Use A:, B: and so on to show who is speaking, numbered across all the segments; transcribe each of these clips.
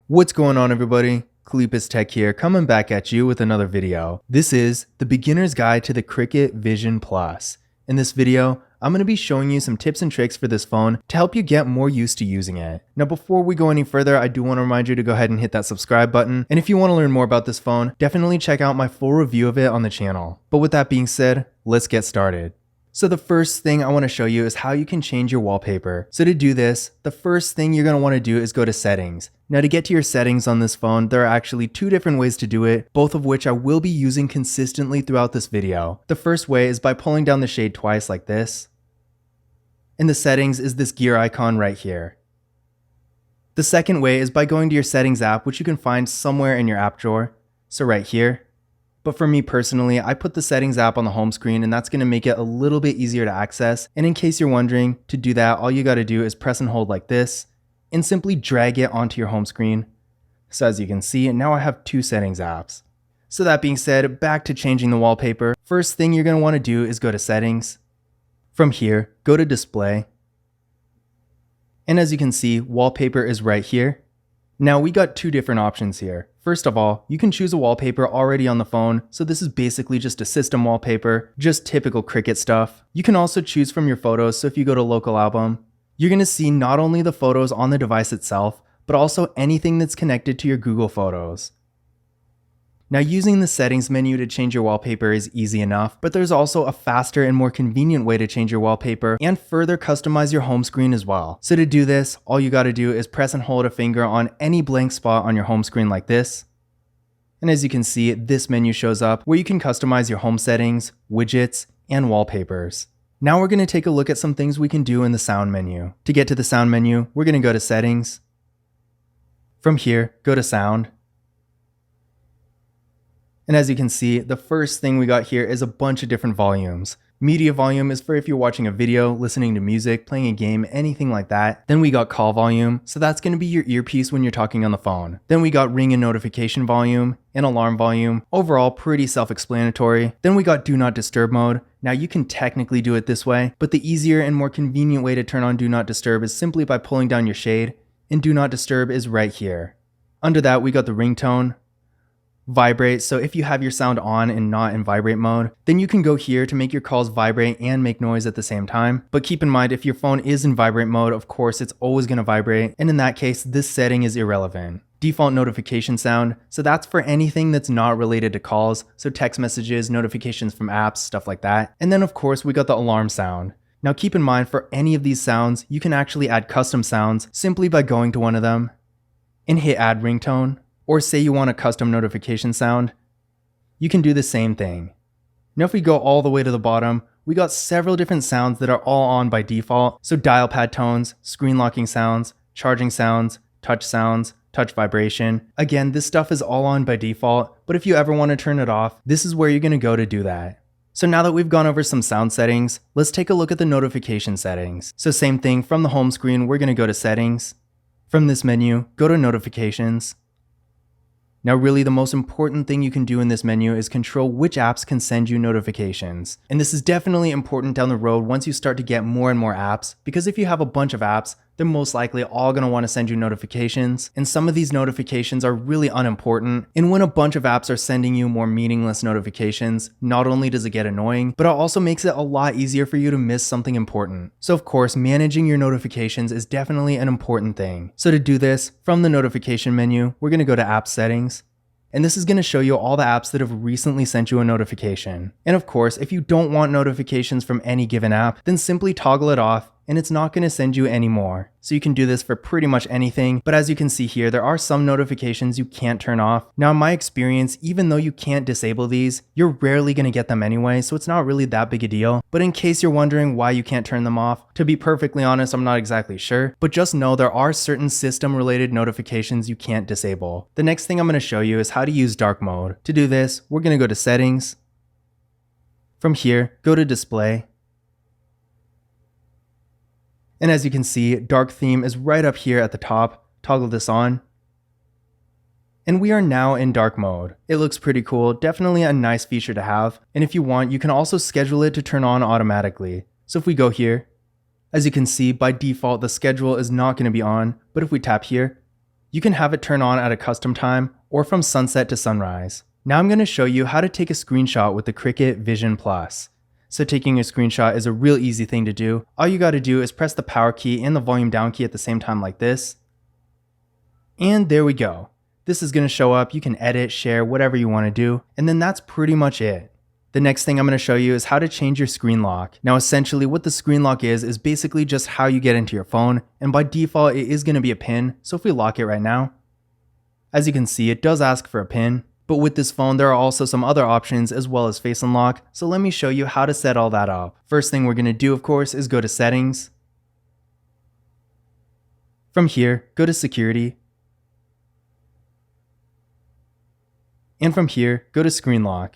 A: What's going on, everybody? Kalipis Tech here, coming back at you with another video. This is the beginner's guide to the Cricut Vision Plus. In this video, I'm going to be showing you some tips and tricks for this phone to help you get more used to using it. Now, before we go any further, I do want to remind you to go ahead and hit that subscribe button. And if you want to learn more about this phone, definitely check out my full review of it on the channel. But with that being said, let's get started. So the first thing I want to show you is how you can change your wallpaper. So to do this, the first thing you're going to want to do is go to settings. Now to get to your settings on this phone, there are actually two different ways to do it, both of which I will be using consistently throughout this video. The first way is by pulling down the shade twice like this. In the settings is this gear icon right here. The second way is by going to your settings app, which you can find somewhere in your app drawer. So right here. But for me personally, I put the settings app on the home screen, and that's going to make it a little bit easier to access. And in case you're wondering, to do that, all you got to do is press and hold like this and simply drag it onto your home screen. So as you can see, now I have two settings apps. So that being said, back to changing the wallpaper. First thing you're going to want to do is go to settings. From here, go to display. And as you can see, wallpaper is right here. Now we got two different options here. First of all, you can choose a wallpaper already on the phone, so this is basically just a system wallpaper, just typical Cricut stuff. You can also choose from your photos, so if you go to local album, you're going to see not only the photos on the device itself, but also anything that's connected to your Google Photos. Now using the settings menu to change your wallpaper is easy enough, but there's also a faster and more convenient way to change your wallpaper and further customize your home screen as well. So to do this, all you got to do is press and hold a finger on any blank spot on your home screen like this. And as you can see, this menu shows up where you can customize your home settings, widgets, and wallpapers. Now we're going to take a look at some things we can do in the sound menu. To get to the sound menu, we're going to go to settings. From here, go to sound. And as you can see, the first thing we got here is a bunch of different volumes. Media volume is for if you're watching a video, listening to music, playing a game, anything like that. Then we got call volume, so that's going to be your earpiece when you're talking on the phone. Then we got ring and notification volume and alarm volume. Overall, pretty self-explanatory. Then we got do not disturb mode. Now you can technically do it this way, but the easier and more convenient way to turn on do not disturb is simply by pulling down your shade, and do not disturb is right here. Under that, we got the ringtone. Vibrate, so if you have your sound on and not in vibrate mode, then you can go here to make your calls vibrate and make noise at the same time. But keep in mind, if your phone is in vibrate mode, of course it's always going to vibrate, and in that case this setting is irrelevant. Default notification sound, so that's for anything that's not related to calls, so text messages, notifications from apps, stuff like that. And then of course we got the alarm sound. Now keep in mind, for any of these sounds you can actually add custom sounds simply by going to one of them and hit add ringtone. Or say you want a custom notification sound, you can do the same thing. Now if we go all the way to the bottom, we got several different sounds that are all on by default. So dial pad tones, screen locking sounds, charging sounds, touch vibration. Again, this stuff is all on by default, but if you ever want to turn it off, this is where you're going to go to do that. So now that we've gone over some sound settings, let's take a look at the notification settings. So same thing, from the home screen, we're going to go to settings. From this menu, go to notifications. Now really the most important thing you can do in this menu is control which apps can send you notifications. And this is definitely important down the road once you start to get more and more apps, because if you have a bunch of apps, they're most likely all going to want to send you notifications, and some of these notifications are really unimportant. And when a bunch of apps are sending you more meaningless notifications, not only does it get annoying, but it also makes it a lot easier for you to miss something important. So of course, managing your notifications is definitely an important thing. So to do this, from the notification menu, we're going to go to app settings. And this is going to show you all the apps that have recently sent you a notification. And of course, if you don't want notifications from any given app, then simply toggle it off and it's not going to send you any more. So you can do this for pretty much anything, but as you can see here, there are some notifications you can't turn off. Now in my experience, even though you can't disable these, you're rarely going to get them anyway, so it's not really that big a deal. But in case you're wondering why you can't turn them off, to be perfectly honest, I'm not exactly sure, but just know there are certain system related notifications you can't disable. The next thing I'm going to show you is how to use dark mode. To do this, we're going to go to settings. From here, go to display. And as you can see, dark theme is right up here at the top. Toggle this on. And we are now in dark mode. It looks pretty cool, definitely a nice feature to have. And if you want, you can also schedule it to turn on automatically. So if we go here, as you can see, by default, the schedule is not going to be on. But if we tap here, You can have it turn on at a custom time or from sunset to sunrise. Now I'm going to show you how to take a screenshot with the Cricut Vision Plus. So taking a screenshot is a real easy thing to do. All you got to do is press the power key and the volume down key at the same time like this. And there we go. This is going to show up. You can edit, share, whatever you want to do. And then that's pretty much it. The next thing I'm going to show you is how to change your screen lock. Now essentially what the screen lock is basically just how you get into your phone. And by default it is going to be a PIN. So if we lock it right now, as you can see it does ask for a PIN. But with this phone there are also some other options as well as face unlock. So let me show you how to set all that up. First thing we're going to do of course is go to settings. From here go to security. And from here go to screen lock.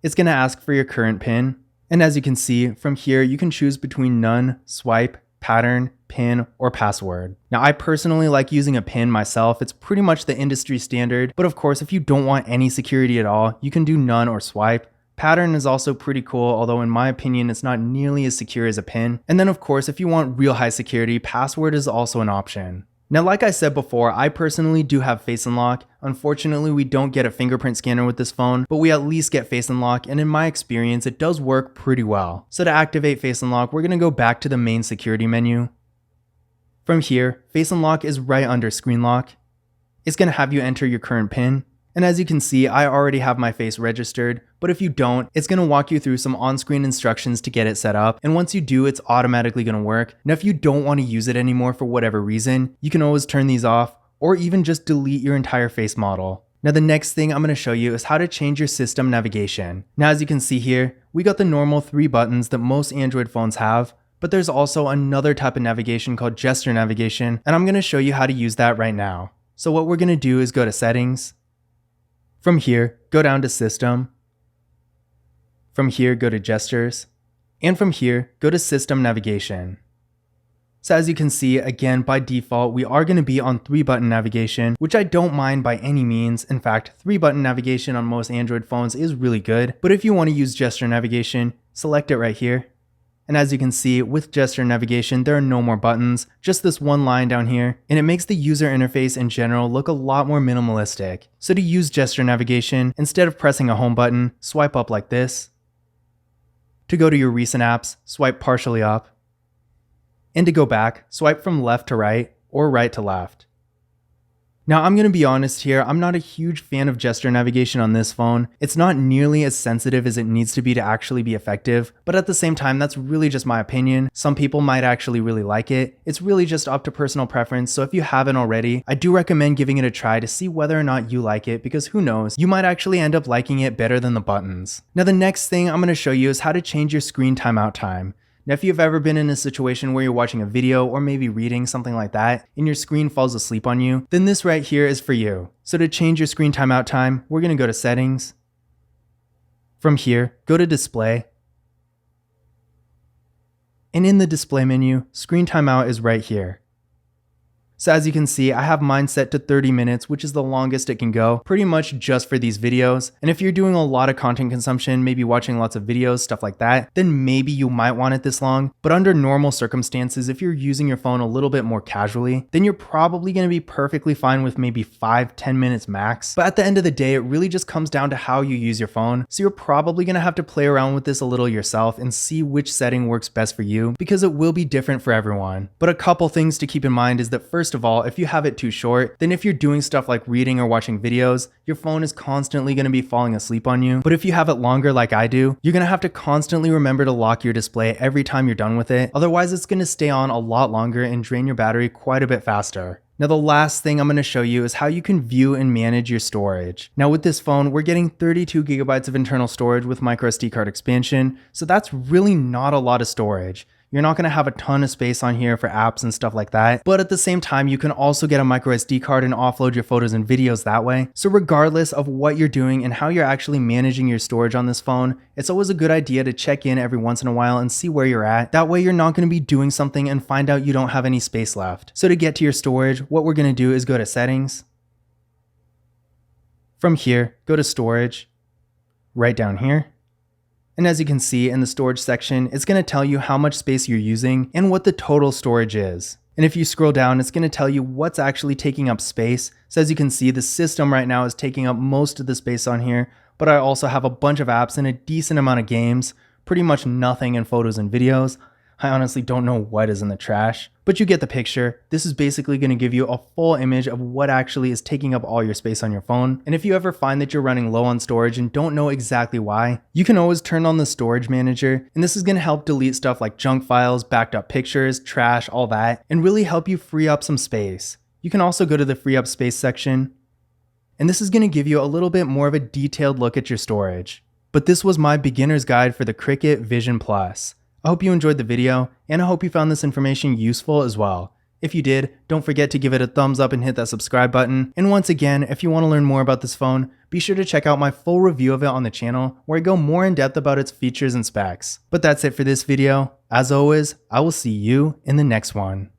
A: It's going to ask for your current PIN. And as you can see, from here, you can choose between none, swipe, pattern, PIN, or password. Now, I personally like using a PIN myself. It's pretty much the industry standard. But of course, if you don't want any security at all, you can do none or swipe. Pattern is also pretty cool, although in my opinion, it's not nearly as secure as a PIN. And then of course, if you want real high security, password is also an option. Now, like I said before, I personally do have face unlock. Unfortunately, we don't get a fingerprint scanner with this phone, but we at least get face unlock, and in my experience, it does work pretty well. So to activate face unlock, we're gonna go back to the main security menu. From here, face unlock is right under screen lock. It's gonna have you enter your current PIN. And as you can see, I already have my face registered, but if you don't, it's going to walk you through some on-screen instructions to get it set up, and once you do, it's automatically going to work. Now if you don't want to use it anymore for whatever reason, you can always turn these off, or even just delete your entire face model. Now the next thing I'm going to show you is how to change your system navigation. Now as you can see here, we got the normal 3 buttons that most Android phones have, but there's also another type of navigation called gesture navigation, and I'm going to show you how to use that right now. So what we're going to do is go to settings. From here, go down to System. From here, go to Gestures. And from here, go to System Navigation. So as you can see, again, by default, we are going to be on 3-button navigation, which I don't mind by any means. In fact, 3-button navigation on most Android phones is really good. But if you want to use gesture navigation, select it right here. And as you can see, with gesture navigation, there are no more buttons, just this one line down here, and it makes the user interface in general look a lot more minimalistic. So to use gesture navigation, instead of pressing a home button, swipe up like this. To go to your recent apps, swipe partially up. And to go back, swipe from left to right, or right to left. Now I'm going to be honest here, I'm not a huge fan of gesture navigation on this phone. It's not nearly as sensitive as it needs to be to actually be effective, but at the same time that's really just my opinion. Some people might actually really like it. It's really just up to personal preference, so if you haven't already, I do recommend giving it a try to see whether or not you like it, because who knows, you might actually end up liking it better than the buttons. Now the next thing I'm going to show you is how to change your screen timeout time. Now, if you've ever been in a situation where you're watching a video or maybe reading something like that and your screen falls asleep on you, then this right here is for you. So to change your screen timeout time, we're going to go to Settings. From here, go to Display. And in the display menu, screen timeout is right here. So as you can see, I have mine set to 30 minutes, which is the longest it can go, pretty much just for these videos. And if you're doing a lot of content consumption, maybe watching lots of videos, stuff like that, then maybe you might want it this long. But under normal circumstances, if you're using your phone a little bit more casually, then you're probably going to be perfectly fine with maybe 5-10 minutes max. But at the end of the day, it really just comes down to how you use your phone. So you're probably going to have to play around with this a little yourself and see which setting works best for you, because it will be different for everyone. But a couple things to keep in mind is that first of all, if you have it too short, then if you're doing stuff like reading or watching videos, your phone is constantly going to be falling asleep on you. But if you have it longer like I do, you're going to have to constantly remember to lock your display every time you're done with it. Otherwise, it's going to stay on a lot longer and drain your battery quite a bit faster. Now the last thing I'm going to show you is how you can view and manage your storage. Now with this phone, we're getting 32 gigabytes of internal storage with microSD card expansion, so that's really not a lot of storage. You're not going to have a ton of space on here for apps and stuff like that, but at the same time, you can also get a microSD card and offload your photos and videos that way. So regardless of what you're doing and how you're actually managing your storage on this phone, it's always a good idea to check in every once in a while and see where you're at. That way you're not going to be doing something and find out you don't have any space left. So to get to your storage, what we're going to do is go to Settings. From here, go to Storage, right down here. And as you can see in the storage section, it's going to tell you how much space you're using and what the total storage is. And if you scroll down, it's going to tell you what's actually taking up space. So as you can see, the system right now is taking up most of the space on here, but I also have a bunch of apps and a decent amount of games, pretty much nothing in photos and videos. I honestly don't know what is in the trash, but you get the picture. This is basically going to give you a full image of what actually is taking up all your space on your phone. And if you ever find that you're running low on storage and don't know exactly why, you can always turn on the storage manager, and this is going to help delete stuff like junk files, backed up pictures, trash, all that, and really help you free up some space. You can also go to the free up space section, and this is going to give you a little bit more of a detailed look at your storage. But this was my beginner's guide for the Cricut Vision Plus. I hope you enjoyed the video, and I hope you found this information useful as well. If you did, don't forget to give it a thumbs up and hit that subscribe button. And once again, if you want to learn more about this phone, be sure to check out my full review of it on the channel, where I go more in depth about its features and specs. But that's it for this video. As always, I will see you in the next one.